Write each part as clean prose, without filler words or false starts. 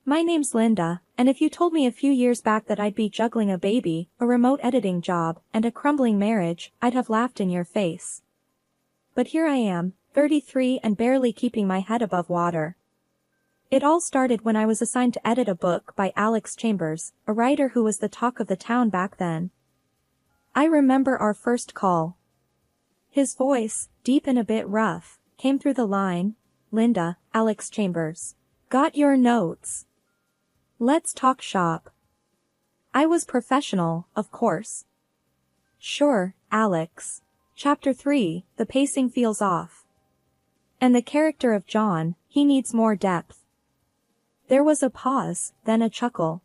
My name's Linda, and if you told me a few years back that I'd be juggling a baby, a remote editing job, and a crumbling marriage, I'd have laughed in your face. But here I am, 33 and barely keeping my head above water. It all started when I was assigned to edit a book by Alex Chambers, a writer who was the talk of the town back then. I remember our first call. His voice, deep and a bit rough, came through the line, "Linda, Alex Chambers. Got your notes? Let's talk shop." I was professional, of course. "Sure, Alex. Chapter 3, the pacing feels off. And the character of John, he needs more depth." There was a pause, then a chuckle.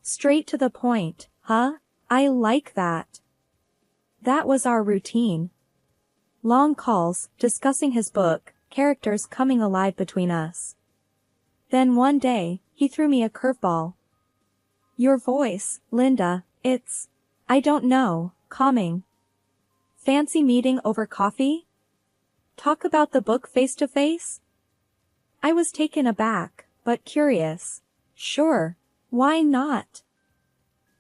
"Straight to the point, huh? I like that." That was our routine. Long calls, discussing his book, characters coming alive between us. Then one day, he threw me a curveball. "Your voice, Linda, it's, I don't know, calming. Fancy meeting over coffee? Talk about the book face to face?" I was taken aback, but curious. Sure, why not?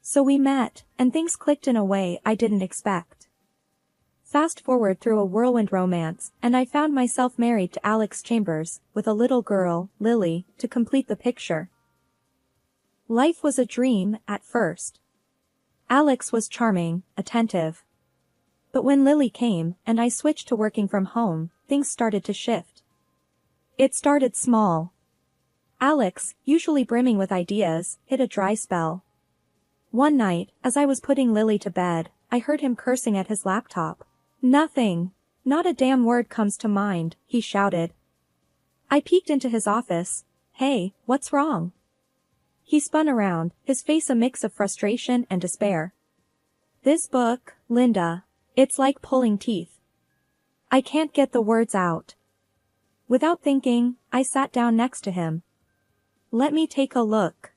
So we met, and things clicked in a way I didn't expect. Fast forward through a whirlwind romance, and I found myself married to Alex Chambers, with a little girl, Lily, to complete the picture. Life was a dream, at first. Alex was charming, attentive. But when Lily came, and I switched to working from home, things started to shift. It started small. Alex, usually brimming with ideas, hit a dry spell. One night, as I was putting Lily to bed, I heard him cursing at his laptop. "Nothing. Not a damn word comes to mind," he shouted. I peeked into his office. "Hey, what's wrong?" He spun around, his face a mix of frustration and despair. "This book, Linda. It's like pulling teeth. I can't get the words out." Without thinking, I sat down next to him. "Let me take a look."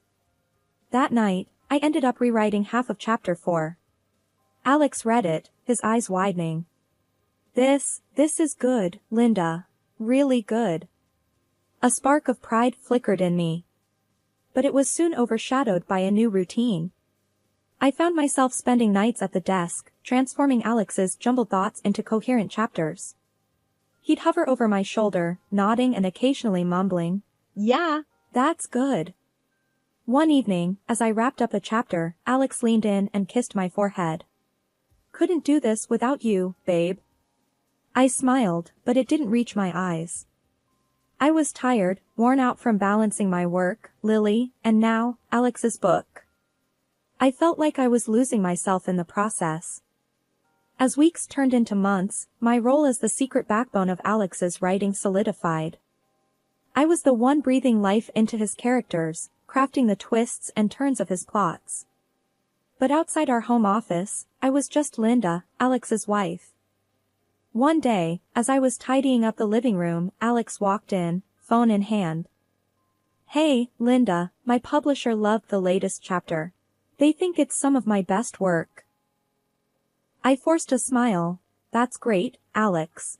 That night, I ended up rewriting half of chapter 4. Alex read it, his eyes widening. This is good, Linda. Really good." A spark of pride flickered in me. But it was soon overshadowed by a new routine. I found myself spending nights at the desk, transforming Alex's jumbled thoughts into coherent chapters. He'd hover over my shoulder, nodding and occasionally mumbling, "Yeah, that's good." One evening, as I wrapped up a chapter, Alex leaned in and kissed my forehead. "Couldn't do this without you, babe." I smiled, but it didn't reach my eyes. I was tired, worn out from balancing my work, Lily, and now, Alex's book. I felt like I was losing myself in the process. As weeks turned into months, my role as the secret backbone of Alex's writing solidified. I was the one breathing life into his characters, crafting the twists and turns of his plots. But outside our home office, I was just Linda, Alex's wife. One day, as I was tidying up the living room, Alex walked in, phone in hand. "Hey, Linda, my publisher loved the latest chapter. They think it's some of my best work." I forced a smile. "That's great, Alex."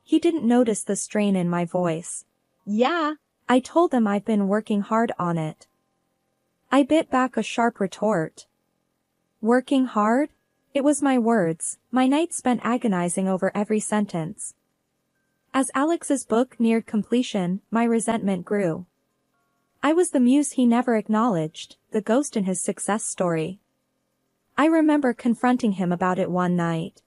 He didn't notice the strain in my voice. "Yeah, I told them I've been working hard on it." I bit back a sharp retort. "Working hard?" It was my words, my nights spent agonizing over every sentence. As Alex's book neared completion, my resentment grew. I was the muse he never acknowledged, the ghost in his success story. I remember confronting him about it one night.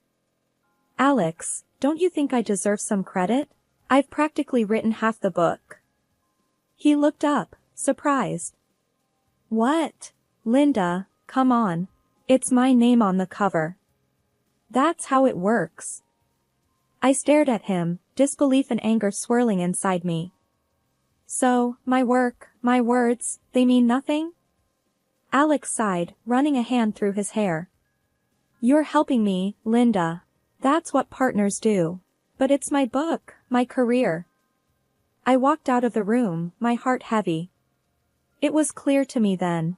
"Alex, don't you think I deserve some credit? I've practically written half the book." He looked up, surprised. "What? Linda, come on. It's my name on the cover. That's how it works." I stared at him, disbelief and anger swirling inside me. "So, my work, my words, they mean nothing?" Alex sighed, running a hand through his hair. "You're helping me, Linda. That's what partners do. But it's my book, my career." I walked out of the room, my heart heavy. It was clear to me then.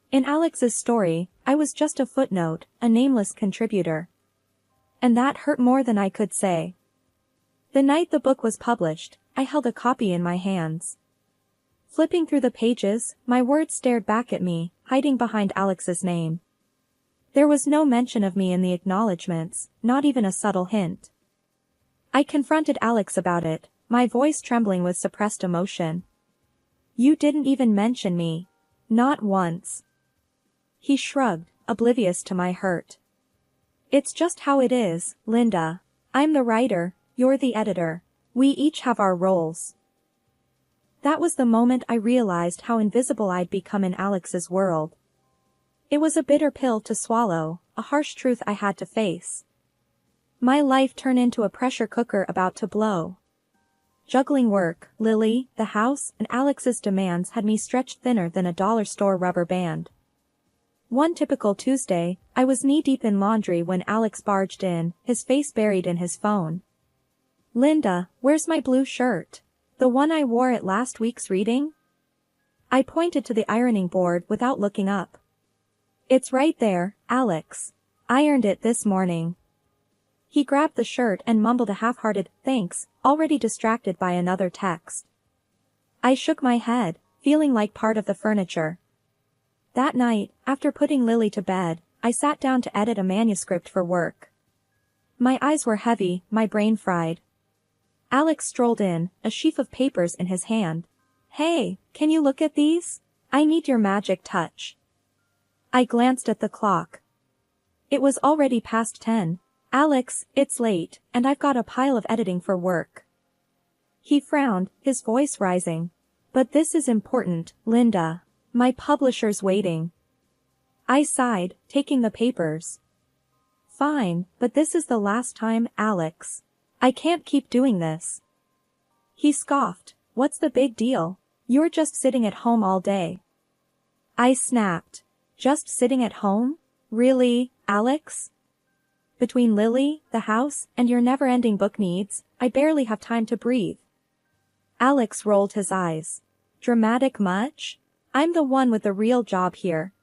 In Alex's story, I was just a footnote, a nameless contributor. And that hurt more than I could say. The night the book was published, I held a copy in my hands. Flipping through the pages, my words stared back at me, hiding behind Alex's name. There was no mention of me in the acknowledgements, not even a subtle hint. I confronted Alex about it, my voice trembling with suppressed emotion. You didn't even mention me. Not once. He shrugged, oblivious to my hurt. It's just how it is, Linda. I'm the writer, you're the editor. We each have our roles. That was the moment I realized how invisible I'd become in Alex's world. It was a bitter pill to swallow, a harsh truth I had to face. My life turned into a pressure cooker about to blow. Juggling work, Lily, the house, and Alex's demands had me stretched thinner than a dollar store rubber band. One typical Tuesday, I was knee-deep in laundry when Alex barged in, his face buried in his phone. Linda, where's my blue shirt? The one I wore at last week's reading? I pointed to the ironing board without looking up. It's right there, Alex. Ironed it this morning. He grabbed the shirt and mumbled a half-hearted, thanks, already distracted by another text. I shook my head, feeling like part of the furniture. That night, after putting Lily to bed, I sat down to edit a manuscript for work. My eyes were heavy, my brain fried. Alex strolled in, a sheaf of papers in his hand. Hey, can you look at these? I need your magic touch. I glanced at the clock. It was already past 10. Alex, it's late, and I've got a pile of editing for work. He frowned, his voice rising. But this is important, Linda. My publisher's waiting. I sighed, taking the papers. Fine, but this is the last time, Alex. I can't keep doing this. He scoffed. What's the big deal? You're just sitting at home all day. I snapped. Just sitting at home? Really, Alex? Between Lily, the house, and your never-ending book needs, I barely have time to breathe. Alex rolled his eyes. Dramatic much? I'm the one with the real job here.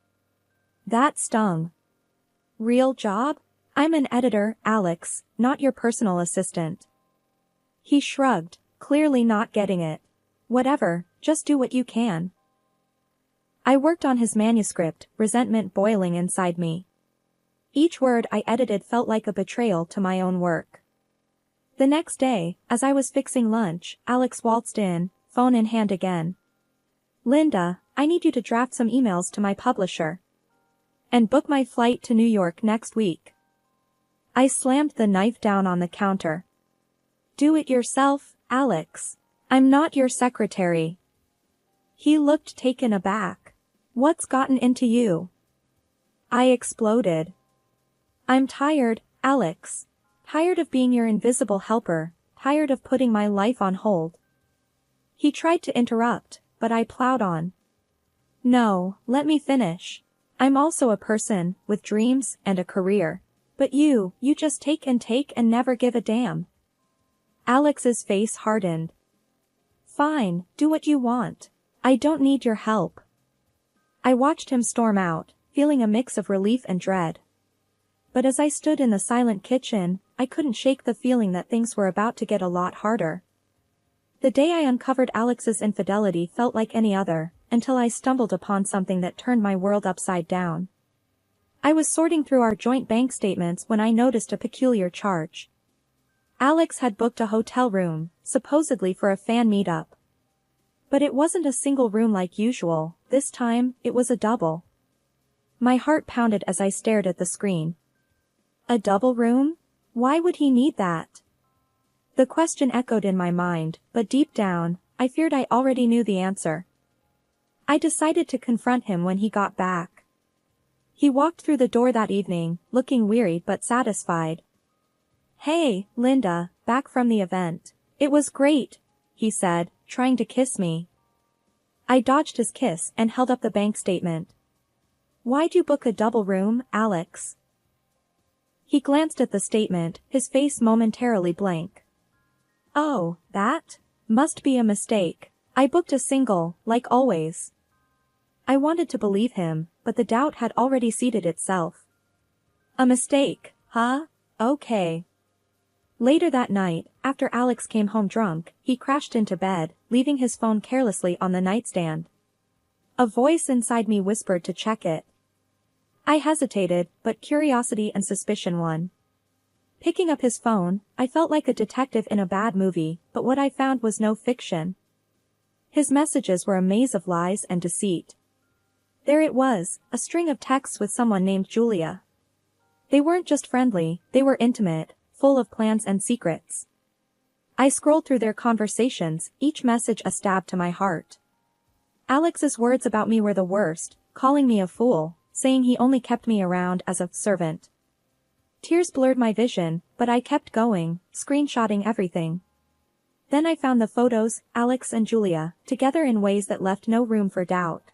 That stung. Real job? I'm an editor, Alex, not your personal assistant. He shrugged, clearly not getting it. Whatever, just do what you can. I worked on his manuscript, resentment boiling inside me. Each word I edited felt like a betrayal to my own work. The next day, as I was fixing lunch, Alex waltzed in, phone in hand again. Linda, I need you to draft some emails to my publisher. And book my flight to New York next week. I slammed the knife down on the counter. Do it yourself, Alex. I'm not your secretary. He looked taken aback. What's gotten into you? I exploded. I'm tired, Alex. Tired of being your invisible helper, tired of putting my life on hold. He tried to interrupt, but I plowed on. No, let me finish. I'm also a person, with dreams and a career. But you just take and never give a damn. Alex's face hardened. Fine, do what you want. I don't need your help. I watched him storm out, feeling a mix of relief and dread. But as I stood in the silent kitchen, I couldn't shake the feeling that things were about to get a lot harder. The day I uncovered Alex's infidelity felt like any other, until I stumbled upon something that turned my world upside down. I was sorting through our joint bank statements when I noticed a peculiar charge. Alex had booked a hotel room, supposedly for a fan meetup. But it wasn't a single room like usual, this time, it was a double. My heart pounded as I stared at the screen. A double room? Why would he need that? The question echoed in my mind, but deep down, I feared I already knew the answer. I decided to confront him when he got back. He walked through the door that evening, looking weary but satisfied. Hey, Linda, back from the event. It was great, he said, trying to kiss me. I dodged his kiss and held up the bank statement. Why'd you book a double room, Alex? He glanced at the statement, his face momentarily blank. Oh, that? Must be a mistake. I booked a single, like always. I wanted to believe him, but the doubt had already seated itself. A mistake, huh? Okay. Later that night, after Alex came home drunk, he crashed into bed, leaving his phone carelessly on the nightstand. A voice inside me whispered to check it. I hesitated, but curiosity and suspicion won. Picking up his phone, I felt like a detective in a bad movie, but what I found was no fiction. His messages were a maze of lies and deceit. There it was, a string of texts with someone named Julia. They weren't just friendly, they were intimate, full of plans and secrets. I scrolled through their conversations, each message a stab to my heart. Alex's words about me were the worst, calling me a fool, saying he only kept me around as a servant. Tears blurred my vision, but I kept going, screenshotting everything. Then I found the photos, Alex and Julia, together in ways that left no room for doubt.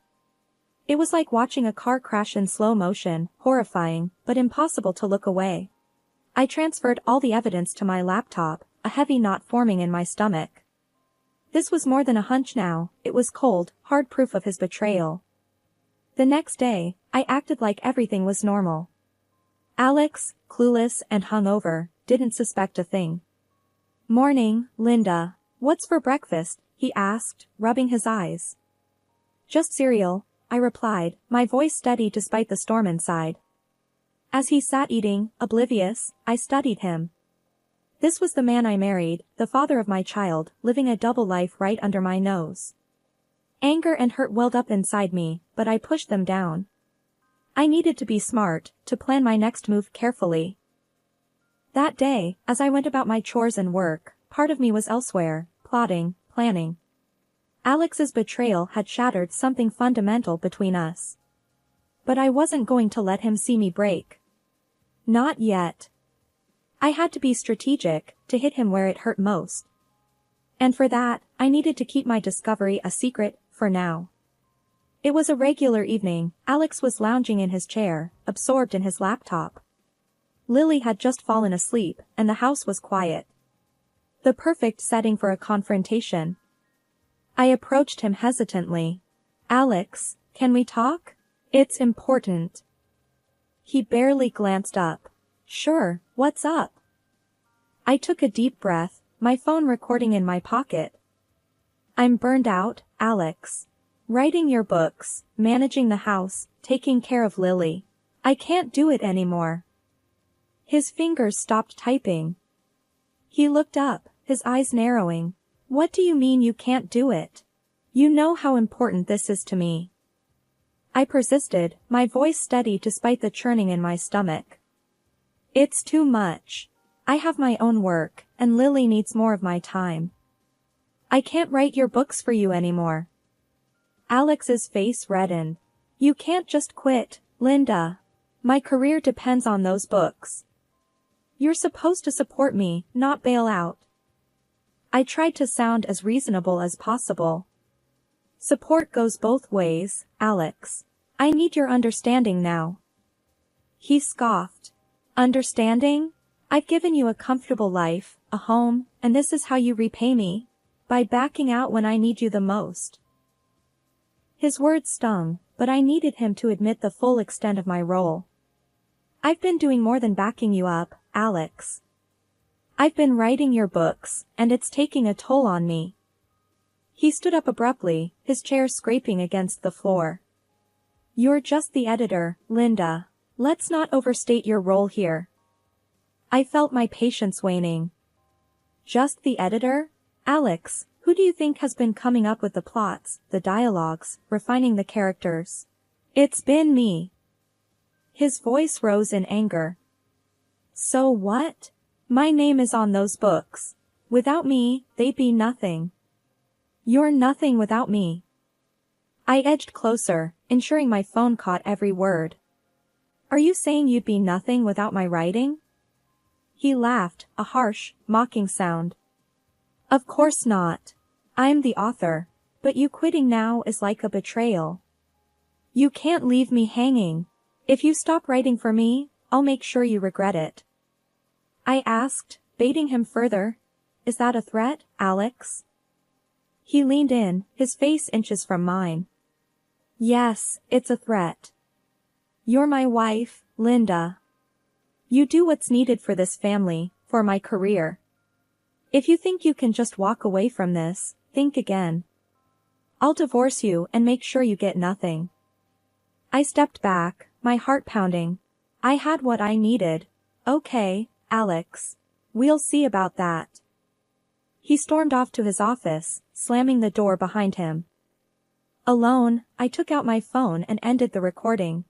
It was like watching a car crash in slow motion, horrifying, but impossible to look away. I transferred all the evidence to my laptop, a heavy knot forming in my stomach. This was more than a hunch now, it was cold, hard proof of his betrayal. The next day, I acted like everything was normal. Alex, clueless and hungover, didn't suspect a thing. "Morning, Linda. What's for breakfast?" he asked, rubbing his eyes. "Just cereal," I replied, my voice steady despite the storm inside. As he sat eating, oblivious, I studied him. This was the man I married, the father of my child, living a double life right under my nose. Anger and hurt welled up inside me, but I pushed them down. I needed to be smart, to plan my next move carefully. That day, as I went about my chores and work, part of me was elsewhere, plotting, planning. Alex's betrayal had shattered something fundamental between us. But I wasn't going to let him see me break. Not yet. I had to be strategic, to hit him where it hurt most. And for that, I needed to keep my discovery a secret, for now. It was a regular evening, Alex was lounging in his chair, absorbed in his laptop. Lily had just fallen asleep, and the house was quiet. The perfect setting for a confrontation. I approached him hesitantly. "Alex, can we talk? It's important." He barely glanced up. "Sure, what's up?" I took a deep breath, my phone recording in my pocket. "I'm burned out, Alex. Writing your books, managing the house, taking care of Lily. I can't do it anymore." His fingers stopped typing. He looked up, his eyes narrowing. "What do you mean you can't do it? You know how important this is to me." I persisted, my voice steady despite the churning in my stomach. "It's too much. I have my own work, and Lily needs more of my time. I can't write your books for you anymore." Alex's face reddened. "You can't just quit, Linda. My career depends on those books. You're supposed to support me, not bail out." I tried to sound as reasonable as possible. "Support goes both ways, Alex. I need your understanding now." He scoffed. "Understanding? I've given you a comfortable life, a home, and this is how you repay me? By backing out when I need you the most." His words stung, but I needed him to admit the full extent of my role. "I've been doing more than backing you up, Alex. I've been writing your books, and it's taking a toll on me." He stood up abruptly, his chair scraping against the floor. "You're just the editor, Linda. Let's not overstate your role here." I felt my patience waning. "Just the editor? Alex, who do you think has been coming up with the plots, the dialogues, refining the characters?" "It's been me." His voice rose in anger. "So what? My name is on those books. Without me, they'd be nothing." "You're nothing without me." I edged closer, ensuring my phone caught every word. "Are you saying you'd be nothing without my writing?" He laughed, a harsh, mocking sound. "Of course not. I'm the author, but you quitting now is like a betrayal. You can't leave me hanging. If you stop writing for me, I'll make sure you regret it." I asked, baiting him further. "Is that a threat, Alex?" He leaned in, his face inches from mine. "Yes, it's a threat. You're my wife, Linda. You do what's needed for this family, for my career. If you think you can just walk away from this, think again. I'll divorce you and make sure you get nothing." I stepped back, my heart pounding. I had what I needed. "Okay, Alex. We'll see about that." He stormed off to his office, slamming the door behind him. Alone, I took out my phone and ended the recording.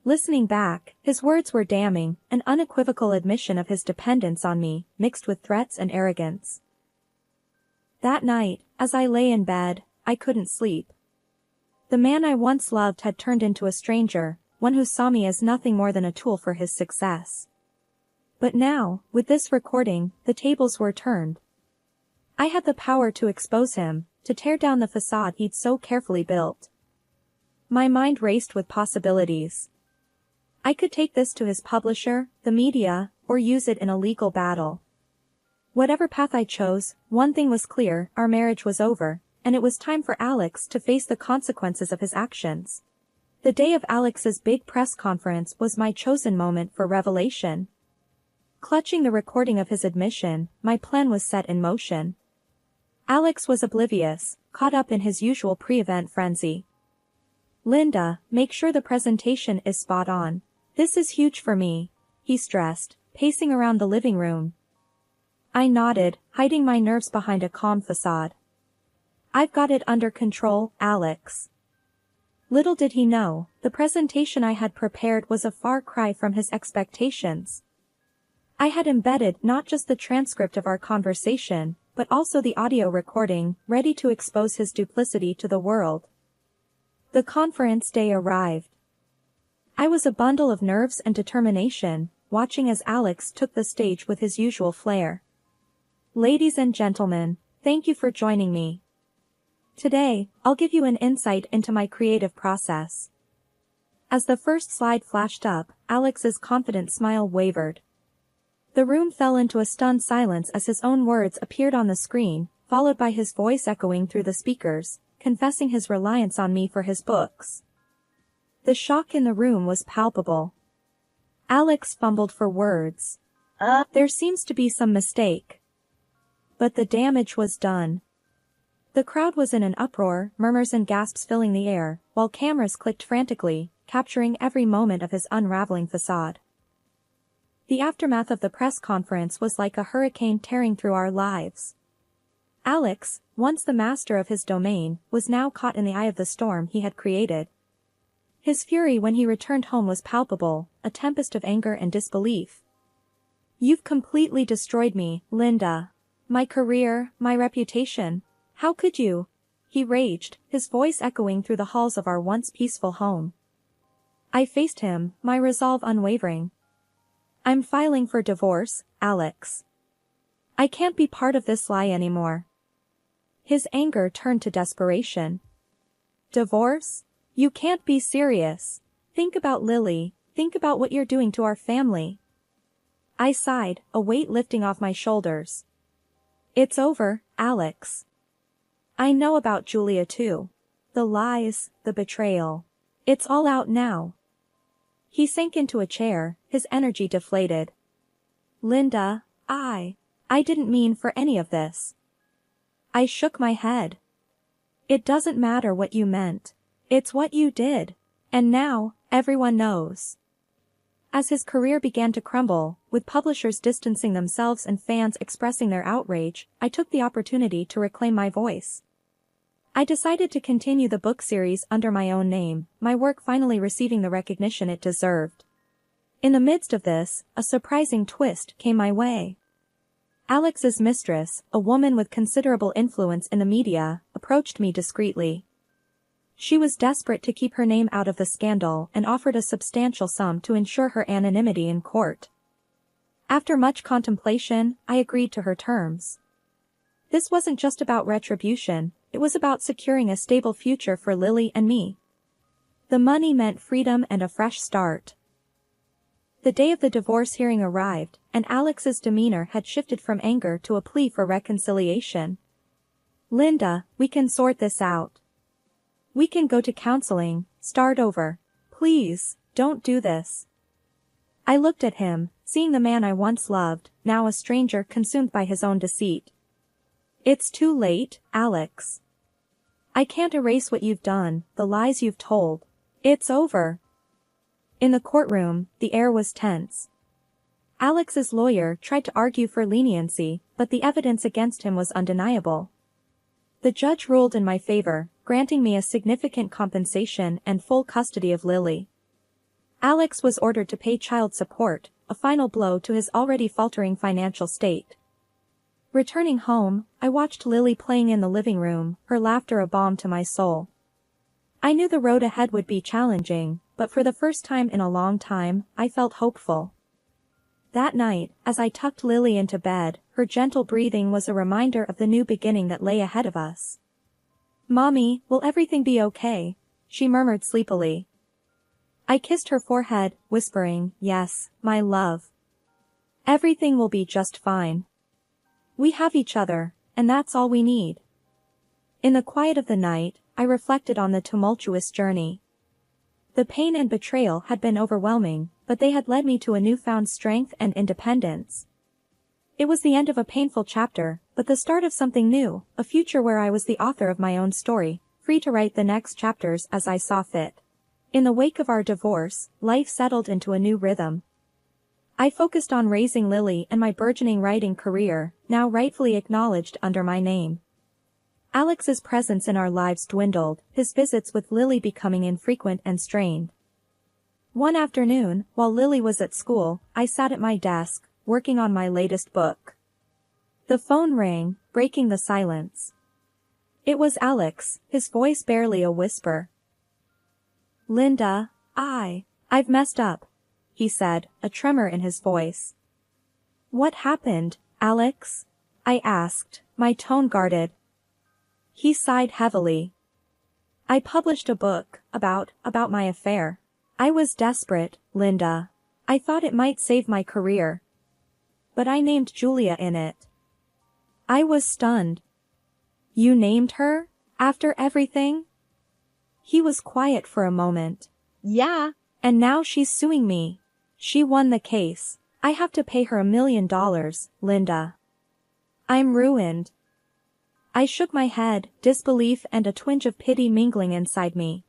Listening back, his words were damning, an unequivocal admission of his dependence on me, mixed with threats and arrogance. That night, as I lay in bed, I couldn't sleep. The man I once loved had turned into a stranger, one who saw me as nothing more than a tool for his success. But now, with this recording, the tables were turned. I had the power to expose him, to tear down the facade he'd so carefully built. My mind raced with possibilities. I could take this to his publisher, the media, or use it in a legal battle. Whatever path I chose, one thing was clear: our marriage was over, and it was time for Alex to face the consequences of his actions. The day of Alex's big press conference was my chosen moment for revelation. Clutching the recording of his admission, my plan was set in motion. Alex was oblivious, caught up in his usual pre-event frenzy. "Linda, make sure the presentation is spot on. This is huge for me," he stressed, pacing around the living room. I nodded, hiding my nerves behind a calm facade. "I've got it under control, Alex." Little did he know, the presentation I had prepared was a far cry from his expectations. I had embedded not just the transcript of our conversation, but also the audio recording, ready to expose his duplicity to the world. The conference day arrived. I was a bundle of nerves and determination, watching as Alex took the stage with his usual flair. "Ladies and gentlemen, thank you for joining me. Today, I'll give you an insight into my creative process." As the first slide flashed up, Alex's confident smile wavered. The room fell into a stunned silence as his own words appeared on the screen, followed by his voice echoing through the speakers, confessing his reliance on me for his books. The shock in the room was palpable. Alex fumbled for words. There seems to be some mistake." But the damage was done. The crowd was in an uproar, murmurs and gasps filling the air, while cameras clicked frantically, capturing every moment of his unraveling facade. The aftermath of the press conference was like a hurricane tearing through our lives. Alex, once the master of his domain, was now caught in the eye of the storm he had created. His fury when he returned home was palpable, a tempest of anger and disbelief. "You've completely destroyed me, Linda. My career, my reputation. How could you?" he raged, his voice echoing through the halls of our once peaceful home. I faced him, my resolve unwavering. "I'm filing for divorce, Alex. I can't be part of this lie anymore." His anger turned to desperation. "Divorce? You can't be serious. Think about Lily, think about what you're doing to our family." I sighed, a weight lifting off my shoulders. "It's over, Alex. I know about Julia too. The lies, the betrayal. It's all out now." He sank into a chair, his energy deflated. "Linda, I didn't mean for any of this." I shook my head. "It doesn't matter what you meant. It's what you did. And now, everyone knows." As his career began to crumble, with publishers distancing themselves and fans expressing their outrage, I took the opportunity to reclaim my voice. I decided to continue the book series under my own name, my work finally receiving the recognition it deserved. In the midst of this, a surprising twist came my way. Alex's mistress, a woman with considerable influence in the media, approached me discreetly. She was desperate to keep her name out of the scandal and offered a substantial sum to ensure her anonymity in court. After much contemplation, I agreed to her terms. This wasn't just about retribution, it was about securing a stable future for Lily and me. The money meant freedom and a fresh start. The day of the divorce hearing arrived, and Alex's demeanor had shifted from anger to a plea for reconciliation. "Linda, we can sort this out. We can go to counseling, start over. Please, don't do this." I looked at him, seeing the man I once loved, now a stranger consumed by his own deceit. It's too late, Alex. I can't erase what you've done, the lies you've told. It's over. In the courtroom, the air was tense. Alex's lawyer tried to argue for leniency, but the evidence against him was undeniable. The judge ruled in my favor, granting me a significant compensation and full custody of Lily. Alex was ordered to pay child support, a final blow to his already faltering financial state. Returning home, I watched Lily playing in the living room, her laughter a balm to my soul. I knew the road ahead would be challenging, but for the first time in a long time, I felt hopeful. That night, as I tucked Lily into bed, her gentle breathing was a reminder of the new beginning that lay ahead of us. "Mommy, will everything be okay?" she murmured sleepily. I kissed her forehead, whispering, "Yes, my love. Everything will be just fine. We have each other, and that's all we need." In the quiet of the night, I reflected on the tumultuous journey. The pain and betrayal had been overwhelming, but they had led me to a newfound strength and independence. It was the end of a painful chapter, but the start of something new, a future where I was the author of my own story, free to write the next chapters as I saw fit. In the wake of our divorce, life settled into a new rhythm. I focused on raising Lily and my burgeoning writing career, now rightfully acknowledged under my name. Alex's presence in our lives dwindled, his visits with Lily becoming infrequent and strained. One afternoon, while Lily was at school, I sat at my desk, working on my latest book. The phone rang, breaking the silence. It was Alex, his voice barely a whisper. "Linda, I've messed up," he said, a tremor in his voice. "What happened, Alex?" I asked, my tone guarded. He sighed heavily. "I published a book about my affair. I was desperate, Linda. I thought it might save my career. But I named Julia in it." I was stunned. "You named her? After everything?" He was quiet for a moment. "Yeah, and now she's suing me. She won the case. I have to pay her $1 million, Linda. I'm ruined." I shook my head, disbelief and a twinge of pity mingling inside me.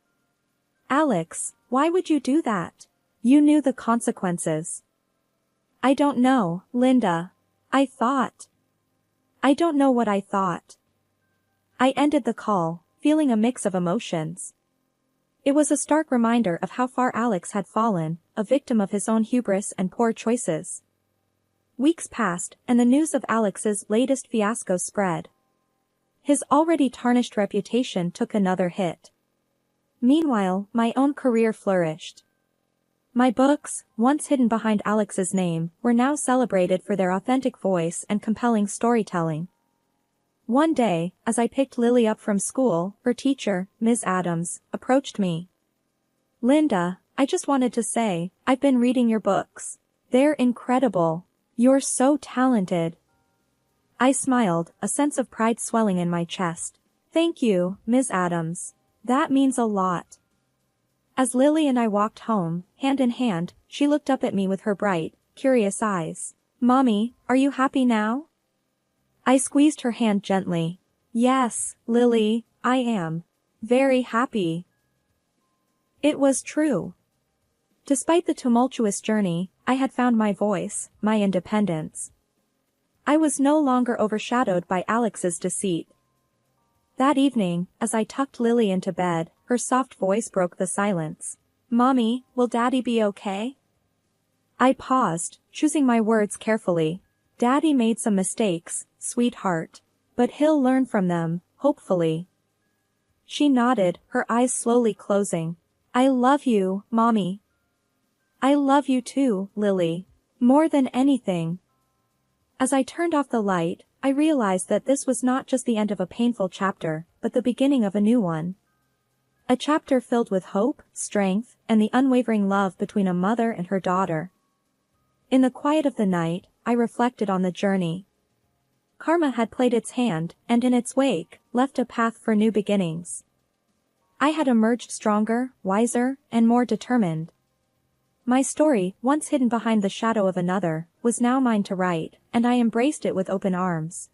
"Alex, why would you do that? You knew the consequences." "I don't know, Linda. I don't know what I thought." I ended the call, feeling a mix of emotions. It was a stark reminder of how far Alex had fallen, a victim of his own hubris and poor choices. Weeks passed, and the news of Alex's latest fiasco spread. His already tarnished reputation took another hit. Meanwhile, my own career flourished. My books, once hidden behind Alex's name, were now celebrated for their authentic voice and compelling storytelling. One day, as I picked Lily up from school, her teacher, Ms. Adams, approached me. "Linda, I just wanted to say, I've been reading your books. They're incredible. You're so talented." I smiled, a sense of pride swelling in my chest. "Thank you, Ms. Adams. That means a lot." As Lily and I walked home, hand in hand, she looked up at me with her bright, curious eyes. "Mommy, are you happy now?" I squeezed her hand gently. "Yes, Lily, I am. Very happy." It was true. Despite the tumultuous journey, I had found my voice, my independence. I was no longer overshadowed by Alex's deceit. That evening, as I tucked Lily into bed, her soft voice broke the silence. "Mommy, will Daddy be okay?" I paused, choosing my words carefully. "Daddy made some mistakes, sweetheart. But he'll learn from them, hopefully." She nodded, her eyes slowly closing. "I love you, Mommy." "I love you too, Lily. More than anything." As I turned off the light, I realized that this was not just the end of a painful chapter, but the beginning of a new one. A chapter filled with hope, strength, and the unwavering love between a mother and her daughter. In the quiet of the night, I reflected on the journey. Karma had played its hand, and in its wake, left a path for new beginnings. I had emerged stronger, wiser, and more determined. My story, once hidden behind the shadow of another, was now mine to write, and I embraced it with open arms.